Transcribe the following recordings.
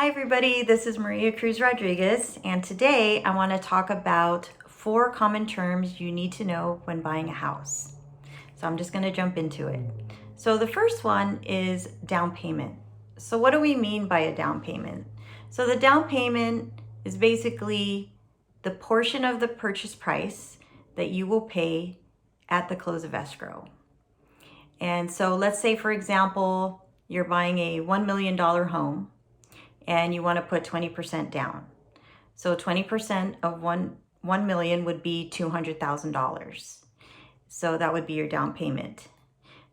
Hi everybody, this is Maria Cruz-Rodriguez, and today I want to talk about 4 common terms you need to know when buying a house. So I'm just going to jump into it. So the first one is down payment. So what do we mean by a down payment? So the down payment is basically the portion of the purchase price that you will pay at the close of escrow. And so let's say, for example, you're buying a $1 million home and you want to put 20% down. So 20% of 1 million would be $200,000. So that would be your down payment.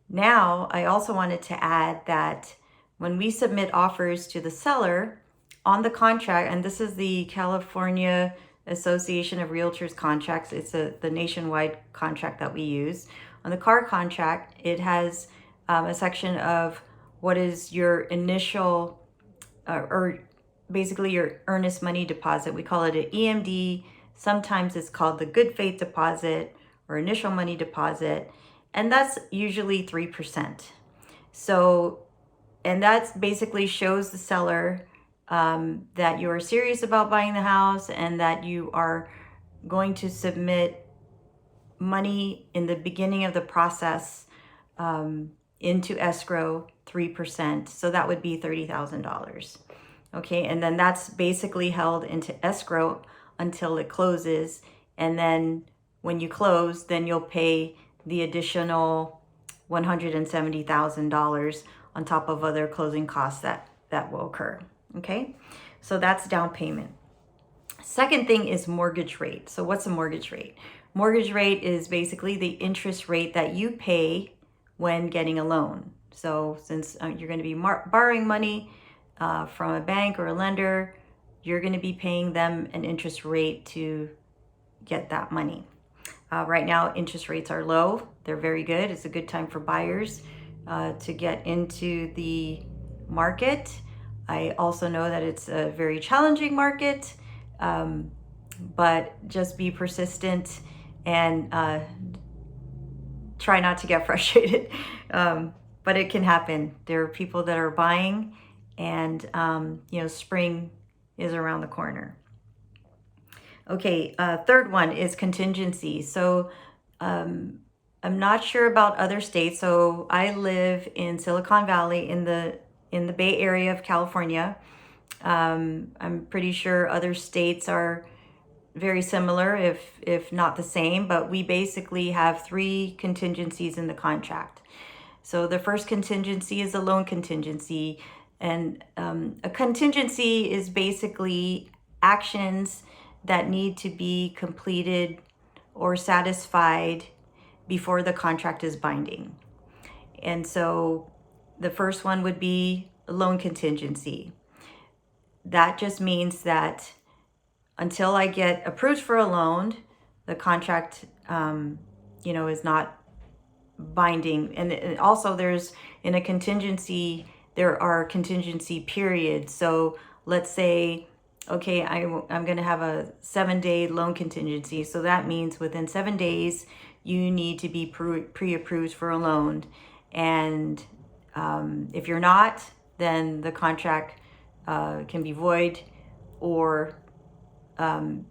Now, I also wanted to add that when we submit offers to the seller on the contract, and this is the California Association of Realtors contracts, it's the nationwide contract that we use. On the car contract, it has a section of what is your initial or basically your earnest money deposit. We call it an EMD. Sometimes it's called the good faith deposit or initial money deposit, and that's usually 3%. So, and that basically shows the seller that you are serious about buying the house and that you are going to submit money in the beginning of the process into escrow 3%. So that would be $30,000. Okay, and then that's basically held into escrow until it closes. And then when you close, then you'll pay the additional $170,000 on top of other closing costs that will occur. Okay, so that's down payment. Second thing is mortgage rate. So what's a mortgage rate? Mortgage rate is basically the interest rate that you pay when getting a loan. So since you're going to be borrowing money from a bank or a lender, you're going to be paying them an interest rate to get that money. Right now, interest rates are low. They're very good. It's a good time for buyers to get into the market. I also know that it's a very challenging market, but just be persistent and try not to get frustrated. But it can happen. There are people that are buying, and spring is around the corner. Okay, third one is contingency. So I'm not sure about other states. So I live in Silicon Valley in the Bay Area of California. I'm pretty sure other states are very similar, if not the same, but we basically have 3 contingencies in the contract. So the first contingency is a loan contingency, and a contingency is basically actions that need to be completed or satisfied before the contract is binding. And so the first one would be a loan contingency. That just means that until I get approved for a loan, the contract, is not binding. And also there's, in a contingency, there are contingency periods. So let's say, okay, I'm going to have a 7-day loan contingency. So that means within 7 days, you need to be pre-approved for a loan. And if you're not, then the contract can be void, or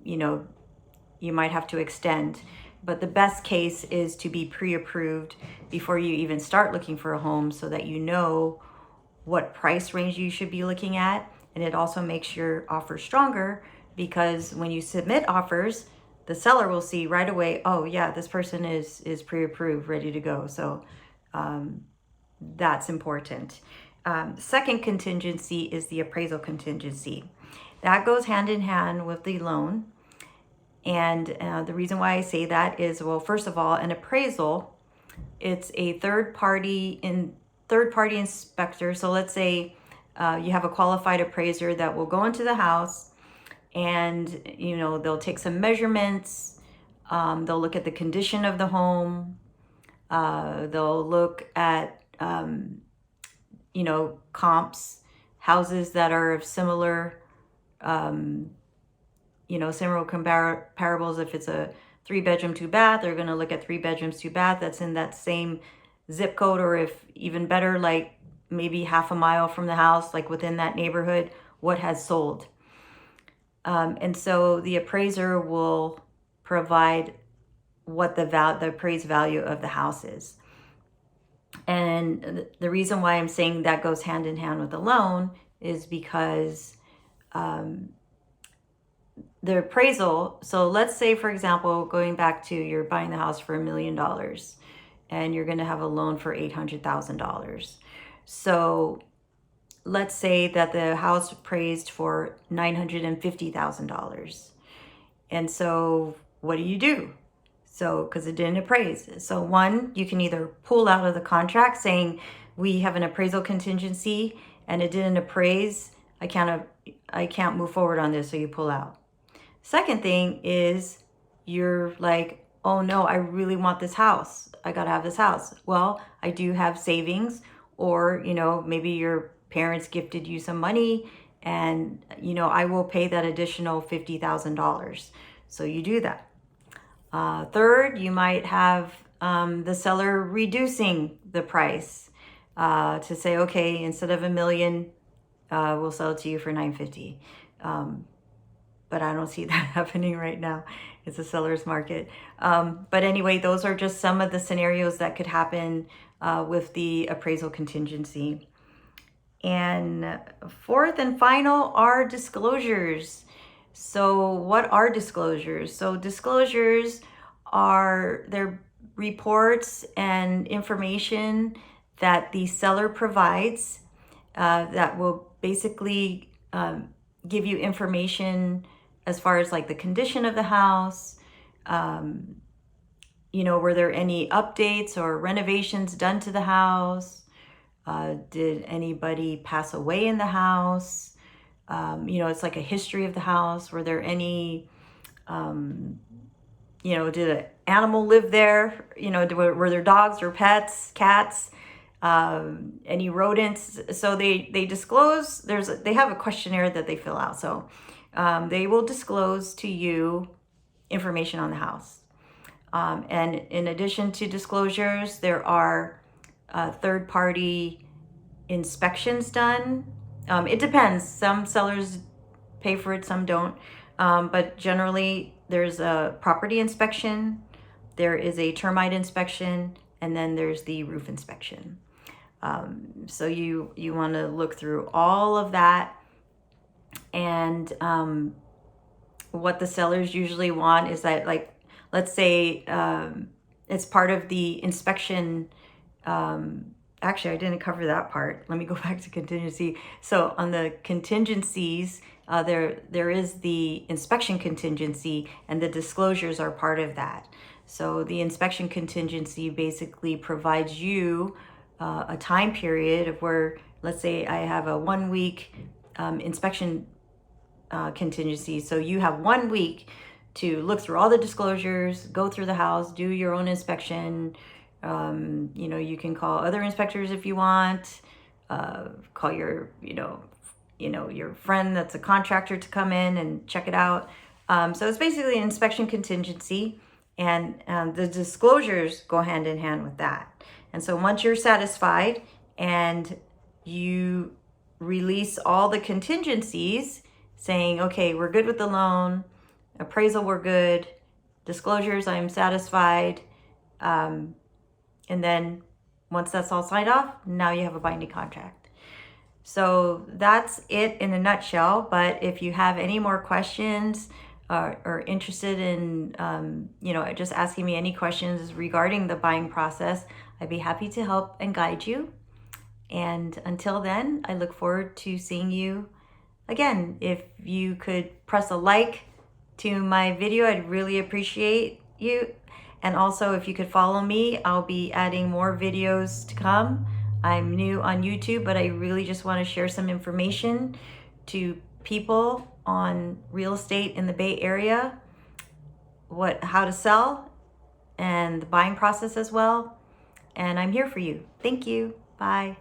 you might have to extend. But the best case is to be pre-approved before you even start looking for a home, so that you know what price range you should be looking at. And it also makes your offer stronger, because when you submit offers, the seller will see right away, oh yeah, this person is pre-approved, ready to go. So that's important. Second contingency is the appraisal contingency. That goes hand in hand with the loan. And the reason why I say that is, well, first of all, an appraisal, it's a third party inspector. So let's say you have a qualified appraiser that will go into the house, and they'll take some measurements. They'll look at the condition of the home. They'll look at comps, houses that are of similar similar comparables. If it's a 3-bedroom, 2-bath, they're going to look at 3 bedrooms, 2-bath that's in that same zip code, or if even better, like maybe half a mile from the house, like within that neighborhood, what has sold. And so the appraiser will provide what the appraised value of the house is. And the reason why I'm saying that goes hand in hand with the loan is because the appraisal, so let's say, for example, going back to you're buying the house for $1 million and you're going to have a loan for $800,000. So let's say that the house appraised for $950,000. And so what do? So, because it didn't appraise. So one, you can either pull out of the contract saying we have an appraisal contingency and it didn't appraise. I can't move forward on this, so you pull out. Second thing is you're like, oh no, I really want this house. I gotta have this house. Well, I do have savings, or maybe your parents gifted you some money and I will pay that additional $50,000. So you do that. Third, you might have the seller reducing the price to say, okay, instead of $1 million, we'll sell it to you for $950. But I don't see that happening right now. It's a seller's market. But anyway, those are just some of the scenarios that could happen with the appraisal contingency. And fourth and final are disclosures. So what are disclosures? So disclosures they're reports and information that the seller provides that will basically give you information as far as like the condition of the house, were there any updates or renovations done to the house? Did anybody pass away in the house? It's like a history of the house. Were there any, did an animal live there? Were there dogs or pets, cats, any rodents? So they disclose, they have a questionnaire that they fill out. So they will disclose to you information on the house. And in addition to disclosures, there are third-party inspections done. It depends. Some sellers pay for it, some don't. But generally, there's a property inspection, there is a termite inspection, and then there's the roof inspection. So you want to look through all of that. And what the sellers usually want is that, like, let's say it's part of the inspection. Actually, I didn't cover that part. Let me go back to contingency. So on the contingencies, there is the inspection contingency, and the disclosures are part of that. So the inspection contingency basically provides you a time period of where, let's say I have a 1 week inspection contingency. So you have 1 week to look through all the disclosures, go through the house, do your own inspection. You can call other inspectors if you want, call your, your friend that's a contractor to come in and check it out. So it's basically an inspection contingency, and the disclosures go hand in hand with that. And so once you're satisfied and you release all the contingencies saying, okay, we're good with the loan, appraisal, we're good, disclosures, I'm satisfied. And then once that's all signed off, now you have a binding contract. So that's it in a nutshell. But if you have any more questions or interested in, just asking me any questions regarding the buying process, I'd be happy to help and guide you. And until then, I look forward to seeing you again. If you could press a like to my video, I'd really appreciate you. And also, if you could follow me, I'll be adding more videos to come. I'm new on YouTube, but I really just want to share some information to people on real estate in the Bay Area, how to sell, and the buying process as well. And I'm here for you. Thank you. Bye.